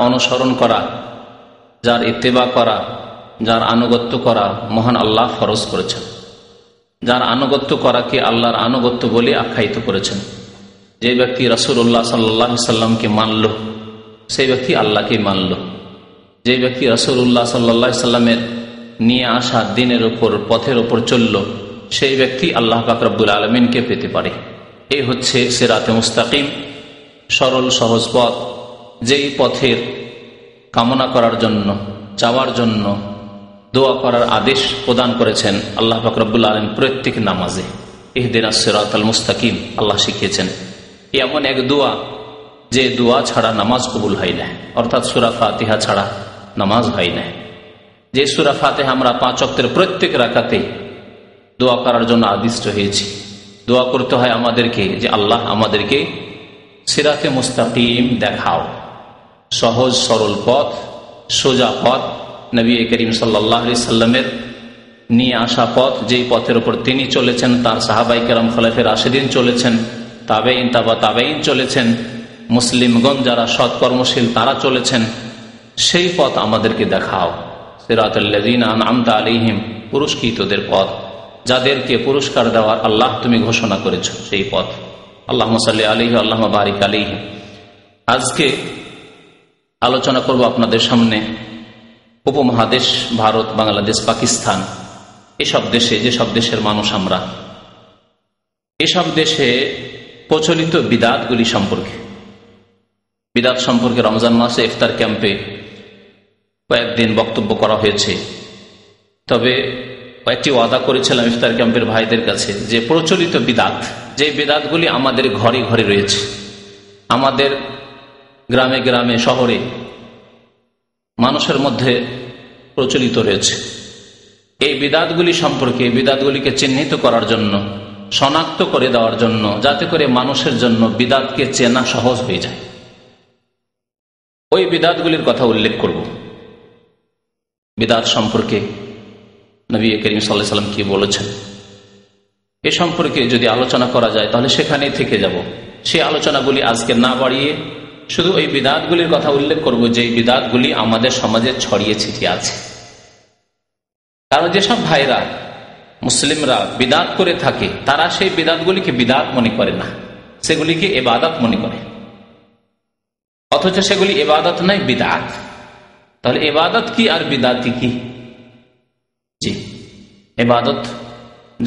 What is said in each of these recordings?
অনুসরণ করা, যার ইত্তেবা করা, যার আনুগত্য করা মহান আল্লাহ ফরজ করেছেন। যার আনুগত্য করাকে আল্লাহর আনুগত্য বলে আখ্যায়িত করেছেন। যে ব্যক্তি রাসূলুল্লাহ সাল্লাল্লাহু আলাইহি সাল্লামকে মানল, সেই ব্যক্তি আল্লাহকে মানল। যে ব্যক্তি রাসূলুল্লাহ সাল্লাল্লাহু আলাইহি সাল্লামের নিয়ে আসা দ্বীনের উপর, পথের উপর চলল, সেই ব্যক্তি আল্লাহ পাক রব্বুল আলামিনকে পেতে পারে। এই হচ্ছে সিরাতে মুস্তাকিম, সরল সহজ পথ। যেই পথের কামনা করার জন্য, চাওয়ার জন্য দোয়া করার আদেশ প্রদান করেছেন আল্লাহ পাক রব্বুল আলামিন প্রত্যেক নামাজে। ইহদিনাস সিরাতাল মুস্তাকিম আল্লাহ শিখিয়েছেন। এমন এক দোয়া যে দোয়া ছাড়া নামাজ কবুল হয় না, অর্থাৎ সূরা ফাতিহা ছাড়া নামাজ হয় না। যে সূরা ফাতিহা আমরা 5 ওয়াক্তের প্রত্যেক রাকাতে দোয়া করার জন্য আদিষ্ট হয়েছি। দোয়া করতে হয় আমাদেরকে যে আল্লাহ আমাদেরকে সিরাতে মুস্তাকিম দেখাও, সহজ সরল পথ, সোজা পথ, নবী করিম সাল্লাল্লাহু আলাইহি সাল্লামের নিয়ে আসা পথ, যেই পথের উপর তিনি চলেছেন, তার সাহাবায়ে কেরাম খোলাফায়ে রাশিদিন চলেছেন, তাবেঈন তাবা তাবেঈন চলেছেন, মুসলিমগণ যারা সৎকর্মশীল তারা চলেছেন, সেই পথ আমাদেরকে দেখাও। সিরাতাল লাযিনা আন'আমতা আলাইহিম, পুরস্কৃতদের পথ, যাদেরকে পুরস্কার দেওয়ার আল্লাহ তুমি ঘোষণা করেছ, সেই পথ। আল্লাহুম্মা সাল্লি আলাইহি আল্লাহুম্মা বারিক আলাইহি। আজকে আলোচনা করব আপনাদের সামনে উপমহাদেশ ভারত, বাংলাদেশ, পাকিস্তান, এসব দেশে, যেসব দেশের মানুষ আমরা, এসব দেশে প্রচলিত বিদাতগুলি সম্পর্কে। বিদাত সম্পর্কে রমজান মাসে ইফতার ক্যাম্পে কয়েকদিন বক্তব্য করা হয়েছে। তবে কয়েকটি ওয়াদা করেছিলাম ইফতার ক্যাম্পের ভাইদের কাছে যে প্রচলিত বিদাত, যে বিদাতগুলি আমাদের ঘরে ঘরে রয়েছে, আমাদের গ্রামে গ্রামে শহরে মানুষের মধ্যে প্রচলিত রয়েছে, এই বিদাতগুলি সম্পর্কে, বিদাতগুলিকে চিহ্নিত করার জন্য, শনাক্ত করে দেওয়ার জন্য, যাতে করে মানুষের জন্য বিদাতকে চেনা সহজ হয়ে যায়, ওই বিদাতগুলির কথা উল্লেখ করব। বিদাত সম্পর্কে নবী করিম সাল্লাল্লাহু আলাইহি সাল্লাম কি বলেছেন, এ সম্পর্কে যদি আলোচনা করা যায় তাহলে সেখানেই থেকে যাব। সেই আলোচনাগুলি আজকে না বাড়িয়ে শুধু ওই বিদাতগুলির কথা উল্লেখ করব, যে বিদাতগুলি আমাদের সমাজে ছড়িয়ে ছিটিয়ে আছে। কারণ যেসব ভাইরা, মুসলিমরা বিদাত করে থাকে, তারা সেই বিদাতগুলিকে বিদাত মনে করে না, সেগুলিকে ইবাদত মনে করে, অথচ সেগুলি ইবাদত নয়, বিদাত। তাহলে ইবাদত কি আর বিদাতি কি? জি, ইবাদত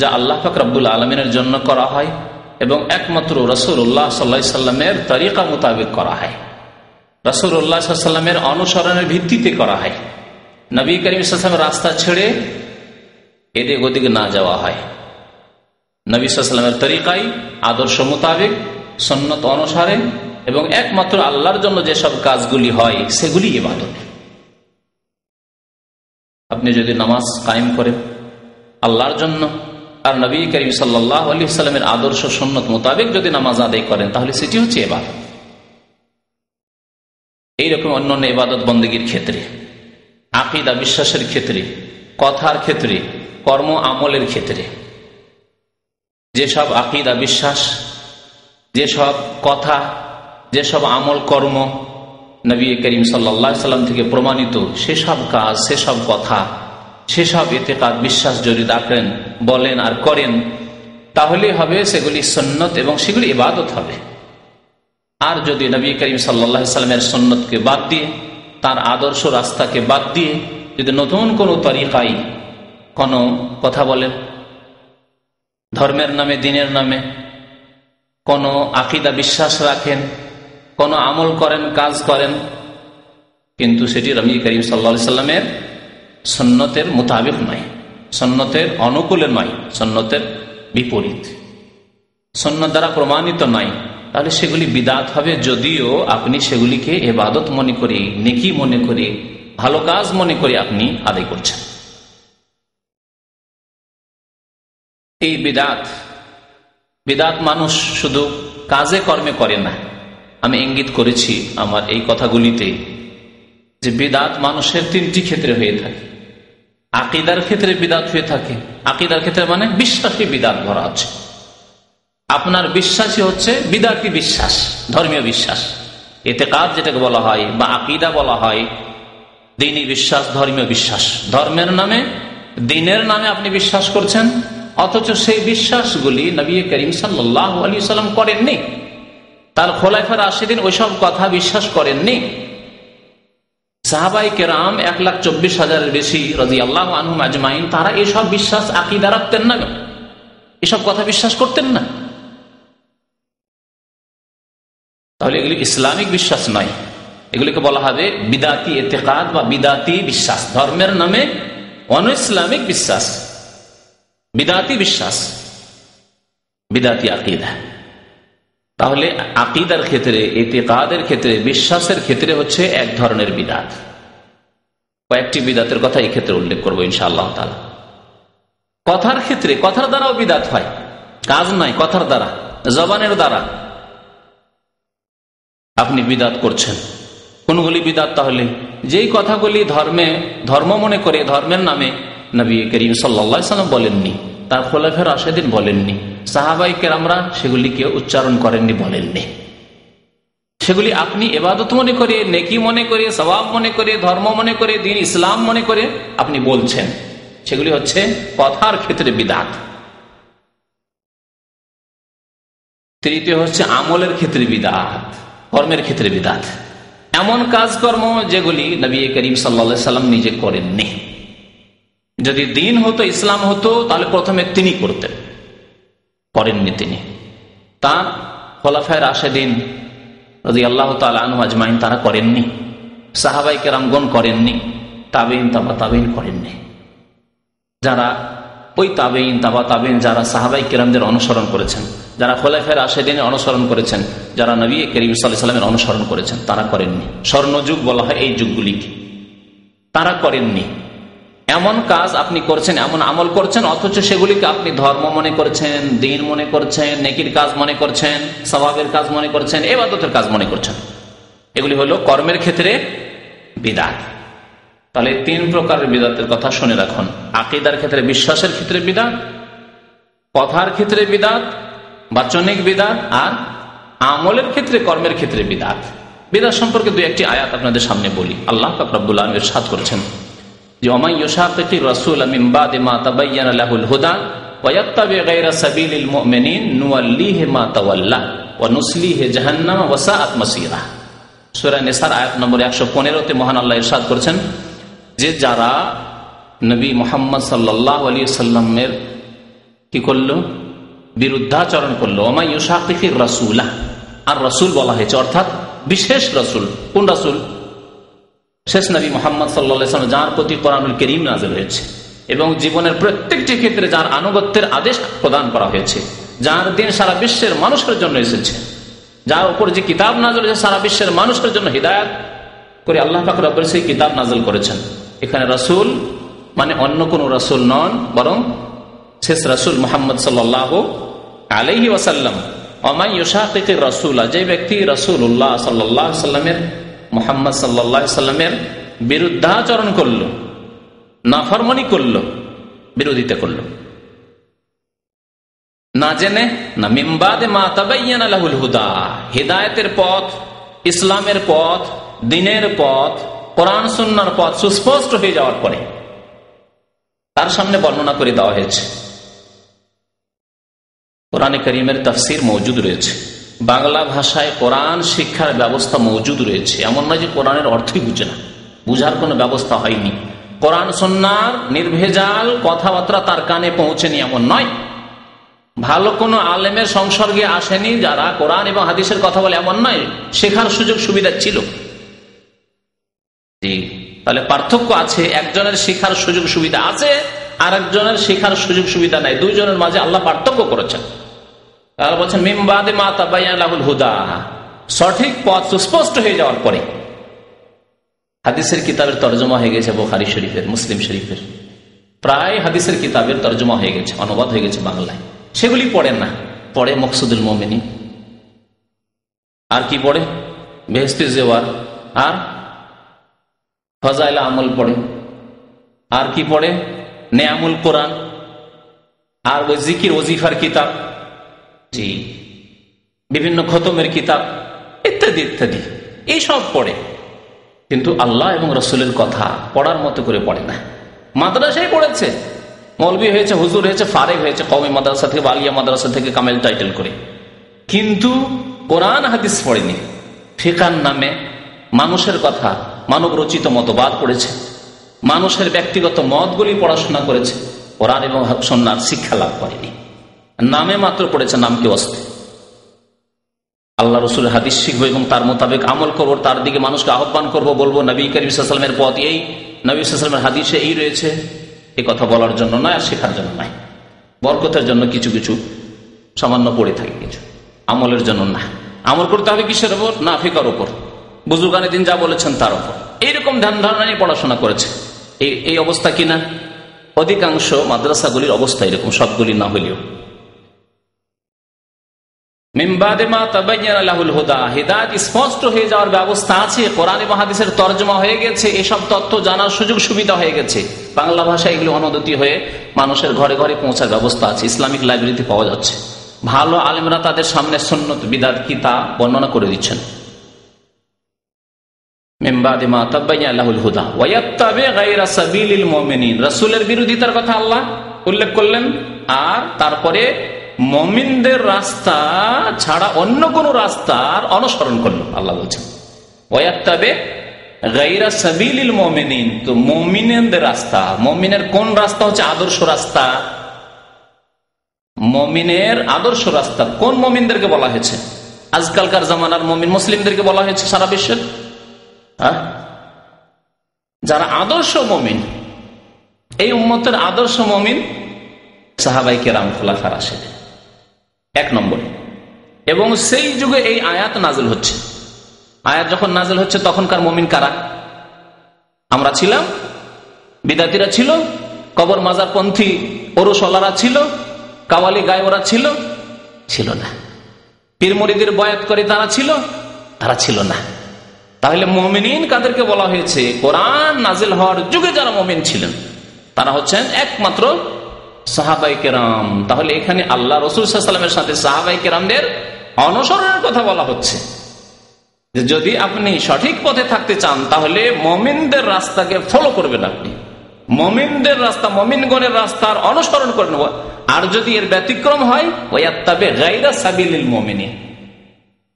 যা আল্লাহ পাক রব্বুল আলামিনের জন্য করা হয় এবং একমাত্র রাসূলুল্লাহ সাল্লাল্লাহু আলাইহি সাল্লামের তরিকা মোতাবেক করা হয়, রাসূলুল্লাহ সাল্লাল্লাহু আলাইহি সাল্লামের অনুসরণের ভিত্তিতে করা হয়। নবী করিম সাল্লাল্লাহু আলাইহি সাল্লামের রাস্তা ছেড়ে এদিক ওদিক না যাওয়া হয়। নবী সাল্লাল্লাহু আলাইহি সাল্লামের তরিকায়, আদর্শ মোতাবেক, সুন্নত অনুসারে এবং একমাত্র আল্লাহর জন্য যেসব কাজগুলি হয় সেগুলি ইবাদত। আপনি যদি নামাজ কায়েম করেন আল্লাহর জন্য আর নবী করিম সাল্লাল্লাহু আলাইহি সাল্লামের আদর্শ সুন্নত মোতাবেক যদি নামাজ আদায় করেন, তাহলে সেটি হচ্ছে ইবাদত। এইরকম অন্যান্য ইবাদত বন্দেগীর ক্ষেত্রে, আকীদা বিশ্বাসের ক্ষেত্রে, কথার ক্ষেত্রে, কর্ম আমলের ক্ষেত্রে, যেসব আকীদা বিশ্বাস, যেসব কথা, যেসব আমল কর্ম নবী করিম সাল্লাল্লাহু আলাইহি সাল্লাম থেকে প্রমাণিত, সেসব কাজ, সেসব কথা, সেসব ইতিকাদ বিশ্বাস যদি রাখেন, বলেন আর করেন, তাহলে হবে সেগুলি সুন্নত এবং সেগুলি ইবাদত হবে। আর যদি নবী করিম সাল্লাল্লাহু আলাইহি সাল্লামের সুন্নতকে বাদ দিয়ে, তার আদর্শ রাস্তাকে বাদ দিয়ে যদি নতুন কোনো তরিকায় কোনো কথা বলেন, ধর্মের নামে, দ্বীনের নামে কোনো আকীদা বিশ্বাস রাখেন, কোনো আমল করেন, কাজ করেন, কিন্তু সেটি নবী করিম সাল্লাল্লাহু আলাইহি সাল্লামের সুন্নতের মোতাবেক নয়, সুন্নতের অনুকূলে নয়, সুন্নতের বিপরীত, সুন্নত দ্বারা প্রমাণিত নয়, তাহলে সেগুলি বিদাত হবে। যদিও আপনি সেগুলিকে ইবাদত মনে করে, নেকি মনে করে, ভালো কাজ মনে করে আপনি আদায় করছেন। এই বিদাত, বিদাত মানুষ শুধু কাজে কর্মে করে না। আমি ইঙ্গিত করেছি আমার এই কথাগুলিতে যে বিদাত মানুষের 3টি ক্ষেত্রে হয়ে থাকে। আকীদার ক্ষেত্রে বিদাত হয়ে থাকে, আকীদার ক্ষেত্রে মানে বিশ্বাসী বিদাত ভরা আছে। আপনার বিশ্বাসই হচ্ছে বিদাতি বিশ্বাস, ধর্মীয় বিশ্বাস। ইতিকাদ যেটাকে বলা হয় বা আকীদা বলা হয়, দ্বীনি বিশ্বাস, ধর্মীয় বিশ্বাস। ধর্মের নামে, দ্বীনের নামে আপনি বিশ্বাস করছেন, অথচ সেই বিশ্বাসগুলি নবী করিম সাল্লাল্লাহু আলাইহি ওয়াসাল্লাম করেননি, তার খোলাফা রাশিদিন ওইসব কথা বিশ্বাস করেননি। সাহাবায়ে কেরাম 1,24,000-এর বেশি রাদিয়াল্লাহু আনহুম আজমাইন, তারা এসব বিশ্বাস আকীদা রাখতেন না, এসব কথা বিশ্বাস করতেন না। তাহলে এগুলি ইসলামিক বিশ্বাস নয়, এগুলিকে বলা হবে বিদাতি ইতিকাদ বা বিদাতি বিশ্বাস। ধর্মের নামে অনইসলামিক বিশ্বাস, বিদাতি বিশ্বাস, বিদাতি আকীদা। তাহলে আকীদার ক্ষেত্রে, ইতিকাদের ক্ষেত্রে, বিশ্বাসের ক্ষেত্রে হচ্ছে এক ধরনের বিদাত। কয়েকটি বিদাতের কথা এই ক্ষেত্রে উল্লেখ করবো ইনশাআল্লাহ তাআলা। কথার ক্ষেত্রে, কথার দ্বারাও বিদাত হয়, কাজ নাই, কথার দ্বারা, জবানের দ্বারা আপনি বিদাত করছেন। কোনগুলি বিদাত? তাহলে যেই কথাগুলি ধর্ম মনে করে, ধর্মের নামে নবী করিম সাল্লাল্লাহু আলাইহি ওয়াসাল্লাম বলেননি, তার খোলাফা রাশিদিন বলেননি, সাহাবায়ে কেরামরা সেগুলিকে উচ্চারণ করেননি, বলেননি, সেগুলি আপনি ইবাদত মনে করে, নেকি মনে করে, সওয়াব মনে করে, ধর্ম মনে করে, দ্বীন ইসলাম মনে করে আপনি বলছেন, সেগুলি হচ্ছে কথার ক্ষেত্রে বিদাত। তৃতীয় হচ্ছে আমলের ক্ষেত্রে বিদাত, কর্মের ক্ষেত্রে বিদাত। এমন কাজকর্ম যেগুলি নবী করিম সাল্লাল্লাহু আলাইহি ওয়াসাল্লাম নিজে করেননি। যদি দ্বীন হতো, ইসলাম হতো, তাহলে প্রথমে তিনি করতেন, করেননি তিনি। তার খোলাফায়ে রাশিদিন রাদিয়াল্লাহু তাআলা আনহুম আজমাইন তারা করেননি, সাহাবায়ে কেরামগণ করেননি, তাবেঈন তাবা তাবেঈন করেননি। যারা ওই তাবেঈন তাবা তাবেঈন, যারা সাহাবায়ে কেরামদের অনুসরণ করেছেন, যারা খোলাফায়ে রাশিদিনের অনুসরণ করেছেন, যারা নবী করিম সাল্লাল্লাহু আলাইহি ওয়াসাল্লামের অনুসরণ করেছেন, তারা করেননি। স্বর্ণযুগ বলা হয় এই যুগগুলিকে, তারা করেননি। এমন কাজ আপনি করছেন, এমন আমল করছেন, অথচ সেগুলিকে আপনি ধর্ম মনে করছেন, দ্বীন মনে করছেন, নেকির কাজ মনে করছেন, সওয়াবের কাজ মনে করছেন, ইবাদতের কাজ মনে করছেন। এগুলি হলো কর্মের ক্ষেত্রে বিদআত। তাহলে তিন প্রকারের বিদআতের কথা শুনে রাখুন। আকীদার ক্ষেত্রে, বিশ্বাসের ক্ষেত্রে বিদআত, কথার ক্ষেত্রে বিদআত, বাচনিক বিদআত, আর আমলের ক্ষেত্রে, কর্মের ক্ষেত্রে বিদআত। বিদআত সম্পর্কে দুই একটি আয়াত আপনাদের সামনে বলি। আল্লাহ পাক রব্বুল আলামিন ইরশাদ করেছেন যে ওয়া মান ইউশাকিকির রাসূলা মিন বাদি মা তাবায়্যানা লাহুল হুদা ওয়া ইয়াত্তাবি গায়রা সাবিলিল মুমিনিন নুওয়াল্লিহি মা তাওয়াল্লা ওয়া নুসলিহি জাহান্নাম ওয়া সাআত মাসীরা। সূরা নিসার আয়াত নম্বর 115-তে মহান আল্লাহ ইরশাদ করেছেন যে যারা নবী মুহাম্মদ সাল্লাল্লাহু আলাইহি ওয়াসাল্লামের কি করলো? বিরুদ্ধাচরণ করলো। ওয়া মান ইউশাকিকির রাসূলা, আর রাসূল বলা হয়েছে, অর্থাৎ বিশেষ রাসূল। কোন রাসূল? শেষ নবী মুহাম্মদ সাল্লাল্লাহু আলাইহি ওয়াসাল্লাম, যার প্রতি কোরআনুল কারীম নাযিল হয়েছে এবং জীবনের প্রত্যেকটি ক্ষেত্রে যার আনুগত্যের আদেশ প্রদান করা হয়েছে, যার দিন সারা বিশ্বের মানুষের জন্য এসেছে, যার উপর যে কিতাব নাযিল হয়েছে সারা বিশ্বের মানুষের জন্য হিদায়াত করে আল্লাহ পাক রব্বুল সেই কিতাব নাযিল করেছেন। এখানে রাসূল মানে অন্য কোন রাসূল নন, বরং শেষ রাসূল মুহাম্মদ সাল্লাল্লাহু আলাইহি ওয়াসাল্লাম। ওয়া মান ইউশাকিকির রাসূলা, যে ব্যক্তি রাসূলুল্লাহ সাল্লাল্লাহু আলাইহি ওয়াসাল্লামের, মুহাম্মদ সাল্লাল্লাহু আলাইহি ওয়াসাল্লামের বিরুদ্ধাচরণ করলো, নাফরমানি করলো, বিরোধিতা করলো, না জেনে, না মিন বাদি মা তাবায়্যানা লাহুল হুদা, হিদায়াতের পথ, ইসলামের পথ, দ্বীনের পথ, কোরআন সুন্নাহর পথ সুস্পষ্ট হয়ে যাওয়ার পরে তার সামনে বর্ণনা করে দেওয়া হয়েছে। কোরআনে কারীমের তাফসীর মওজুদ রয়েছে, বাংলা ভাষায় কোরআন শিক্ষার ব্যবস্থা মওজুদ রয়েছে। এমন নয় যে কোরআনের অর্থই বুঝে না, বুঝার কোনো ব্যবস্থা হয়নি। কোরআন সুন্নাহর নির্ভেজাল কথাবার্তা তার কানে পৌঁছেনি এমন নয়। ভালো কোনো আলেমের সংসর্গে আসেনি যারা কোরআন এবং হাদিসের কথা বলে এমন নয়, শেখার সুযোগ সুবিধা ছিল। জি, তাহলে পার্থক্য আছে, একজনের শিখার সুযোগ সুবিধা আছে আর একজনের শিখার সুযোগ সুবিধা নাই, দুইজনের মাঝে আল্লাহ পার্থক্য করেছেন। তারা বলছেন মিন বাদি মা তাবায়্যানা লাহুল হুদা, সঠিক পথ সুস্পষ্ট হয়ে যাওয়ার পরে। হাদিসের কিতাবের তরজমা হয়ে গেছে বুখারী শরীফের, মুসলিম শরীফের, প্রায় হাদিসের কিতাবের তরজমা হয়ে গেছে, অনুবাদ হয়ে গেছে বাংলায়। সেগুলি পড়েন না, পড়ে মকসুদুল মুমিনিন, আর কি পড়ে বেহেশতি জেওয়ার, আর ফাজাইল আমল পড়ে, আর কি পড়ে নেয়ামুল কোরআন, আর ওই জিকির ওজিফার কিতাব, জি, বিভিন্ন খতমের কিতাব ইত্যাদি ইত্যাদি। এইসব পড়ে, কিন্তু আল্লাহ এবং রসুলের কথা পড়ার মতো করে পড়ে না। মাদ্রাসায় পড়েছে, মৌলবি হয়েছে, হুজুর হয়েছে, ফারেক হয়েছে কওমি মাদ্রাসা থেকে, আলিয়া মাদ্রাসা থেকে কামেল টাইটেল করে, কিন্তু কোরআন হাদিস পড়েনি। ফিকার নামে মানুষের কথা, মানব রচিত মতবাদ পড়েছে, মানুষের ব্যক্তিগত মতগুলি পড়াশোনা করেছে, কোরআন এবং সুন্নাহর শিক্ষা লাভ করেনি। নামে মাত্র পড়েছে, নামকে অস্তে। আল্লাহ রসুলের হাদিস শিখবো এবং তার মোতাবেক আমল করবো, তার দিকে মানুষকে আহ্বান করবো, বলবো নবী করিম সাল্লাল্লাহু আলাইহি ওয়াসাল্লামের পথ এই, নবী সাল্লাল্লাহু আলাইহি ওয়াসাল্লামের হাদিসে এই রয়েছে, এই কথা বলার জন্য নয়, আর শেখার জন্য নয়। বরকতের জন্য কিছু কিছু সামান্য পড়ে থাকে, কিছু আমলের জন্য না। আমল করতে হবে কিসের উপর? না ফিকার উপর, বুজুর্গানে দিন যা বলেছেন তার উপর। এইরকম ধ্যান ধারণা নিয়ে পড়াশোনা করেছে। এই অবস্থা কিনা অধিকাংশ মাদ্রাসাগুলির অবস্থা এরকম, সবগুলি না হলেও। হিদায়াত স্পষ্ট হয়ে যাওয়ার ব্যবস্থা আছে, কোরআন এবং হাদিসের তরজমা হয়ে গেছে, এসব তথ্য জানার সুযোগ সুবিধা হয়ে গেছে, বাংলা ভাষায় এগুলো অনুদিত হয়ে মানুষের ঘরে ঘরে পৌঁছার ব্যবস্থা আছে, ইসলামিক লাইব্রেরিতে পাওয়া যাচ্ছে। ভালো আলেমরা তাদের সামনে সুন্নত বিদআত কি তা বর্ণনা করে দিচ্ছেন। রাসূলের বিরোধিতার কথা আল্লাহ উল্লেখ করলেন, আর তারপরে মুমিনদের রাস্তা ছাড়া অন্য কোন রাস্তার অনুসরণ করল। আল্লাহ বলছেন ওয়াত্তাবে গায়রা সাবিলিল মুমিনিন, তো মুমিনদের রাস্তা, মুমিনের কোন রাস্তা? হচ্ছে আদর্শ রাস্তা। মুমিনের আদর্শ রাস্তা কোন মুমিনদেরকে বলা হয়েছে? আজকালকার জামানার মুমিন মুসলিমদেরকে বলা হয়েছে সারা বিশ্বের, যারা আদর্শ মুমিন, এই উম্মতের আদর্শ মুমিন সাহাবায়ে কেরাম, খুলাফায়ে রাশিদিন, এক নম্বরে। এবং সেই যুগে এই আয়াত নাজিল হচ্ছে। আয়াত যখন নাজিল হচ্ছে তখনকার মুমিন কারা? আমরা ছিলাম, বিদাতিরা ছিল, কবর মাজার পন্থী ওরসওয়ালারা ছিল, কাওয়ালি গায়বরা ছিল, ছিল না। পীর মুরিদের বয়াত করে তারা ছিল, তারা ছিল না। তাহলে মুমিনিন কাদেরকে বলা হয়েছে? কোরআন নাজিল হওয়ার যুগে যারা মুমিন ছিলেন তারা হচ্ছেন একমাত্র সাহাবায়ে কেরাম। তাহলে এখানে আল্লাহ রাসূল সাল্লাল্লাহু আলাইহি ওয়াসাল্লামের সাথে সাহাবায়ে কেরামদের অনুসরণের কথা বলা হচ্ছে। যদি আপনি সঠিক পথে থাকতে চান তাহলে মুমিনদের রাস্তাকে ফলো করবেন, আপনি মুমিনদের রাস্তা, মুমিনগণের রাস্তার অনুসরণ করে নেব। আর যদি এর ব্যতিক্রম হয়, ওয়াত্তাবে গায়রা সাবিলিল মুমিনিন,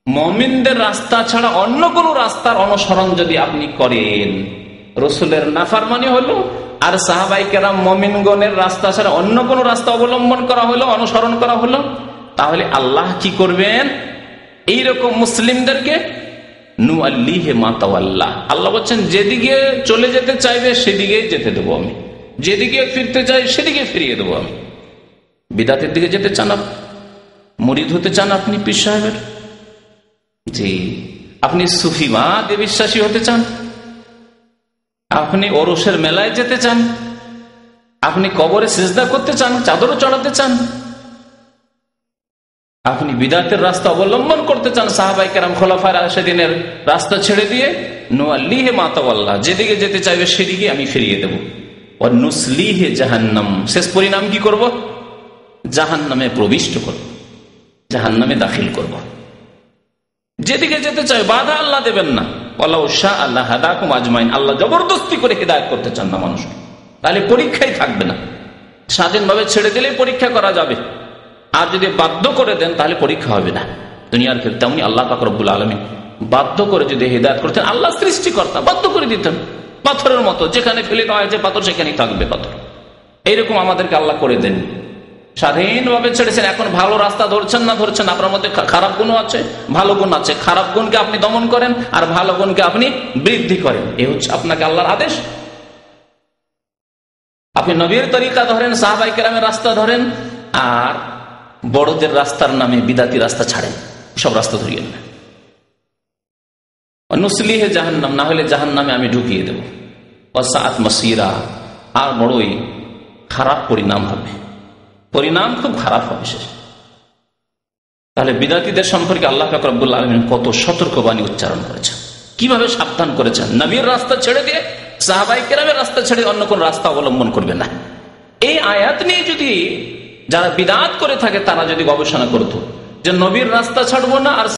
মুমিনদের রাস্তা ছাড়া অন্য কোন রাস্তার অনুসরণ যদি আপনি করেন, রাসূলের নাফরমানি হলো, আর সাহাবায়ে কেরাম মুমিনগণের রাস্তা ছাড়া অন্য কোন রাস্তা অবলম্বন করা হলো, অনুসরণ করা হলো, তাহলে আল্লাহ কি করবেন? এইরকম মুসলিমদেরকে নুআল্লিহি মা তাওয়াল্লা, আল্লাহ বলছেন যেদিকে চলে যেতে চাইবে সেদিকে যেতে দেবো আমি, যেদিকে ফিরতে চাই সেদিকে ফিরিয়ে দেবো আমি। বিদাতের দিকে যেতে চান আপনি? মুরিদ হতে চান আপনি পীর সাহেবের? জি। আপনি সুফিবাদে বিশ্বাসী হতে চান? আপনি ওরসের মেলায় যেতে চান? আপনি কবরে সিজদা করতে চান, চাদরও চড়াতে চান? আপনি বিদাতের রাস্তা অবলম্বন করতে চান, সাহাবায়ে কেরাম খোলাফায়ে রাশিদিনের রাস্তা ছেড়ে দিয়ে? নুআল্লিহি মা তাওয়াল্লা, যেদিকে যেতে চাইবে সেদিকে আমি ফিরিয়ে দেব। ওয়া নুসলিহি জাহান্নাম, শেষ পরিণাম কি করব? জাহান্নামে প্রবিষ্ট করব, জাহান্নামে দাখিল করব। যেদিকে যেতে চাই বাধা আল্লাহ দেবেন না। ওয়ালাউ শাআ আল্লাহ হাদাকুম আজমাইন, আল্লাহ জবরদস্তি করে হিদায়াত করতে চান না মানুষকে, তাহলে পরীক্ষাই থাকবে না। স্বাধীনভাবে ছেড়ে দিলে পরীক্ষা করা যাবে, আর যদি বাধ্য করে দেন তাহলে পরীক্ষা হবে না দুনিয়ার ক্ষেত্রে। তেমনি আল্লাহ পাক রব্বুল আলামিন বাধ্য করে যদি হিদায়াত করতেন, আল্লাহ সৃষ্টিকর্তা বাধ্য করে দিতেন, পাথরের মতো, যেখানে ফেলে দেওয়া হয়েছে পাথর সেখানেই থাকবে পাথর। এইরকম আমাদেরকে আল্লাহ করে দেন, স্বাধীনভাবে ছেড়েছেন। এখন ভালো রাস্তা ধরছেন না ধরছেন, আপনার মধ্যে খারাপ গুণ আছে, ভালো গুণ আছে, খারাপ গুণকে আপনি দমন করেন আর ভালো গুণকে আপনি বৃদ্ধি করেন, এ হচ্ছে আপনাকে আল্লাহর আদেশ। আপনি নবীর তরিকা ধরেন, সাহাবায়ে কেরামের রাস্তা ধরেন, আর বড়দের রাস্তার নামে বিদাতি রাস্তা ছাড়েন, সব রাস্তা ধরিয়েন না। নুসলিহে জাহান্নাম, না হলে জাহান্নামে আমি ঢুকিয়ে দেব। ওয়াসাআত মাসিরা, আর বড়ই খারাপ পরিণাম হবে, পরিণাম খুব খারাপ হবে শেষ। তাহলে বিদাতীদের সম্পর্কে আল্লাহ পাক রব্বুল আলামিন কত সতর্কবাণী উচ্চারণ করেছেন, কিভাবে সাবধান করেছেন। নবীর রাস্তা ছেড়ে দিয়ে সাহাবায়ে কেরামের রাস্তা ছেড়ে অন্য কোন রাস্তা অবলম্বন করবে না। এই আয়াত নিয়ে যদি যারা বিদআত করে থাকে তারা যদি গবেষণা করতো যে নবীর রাস্তা ছাড়বো না আর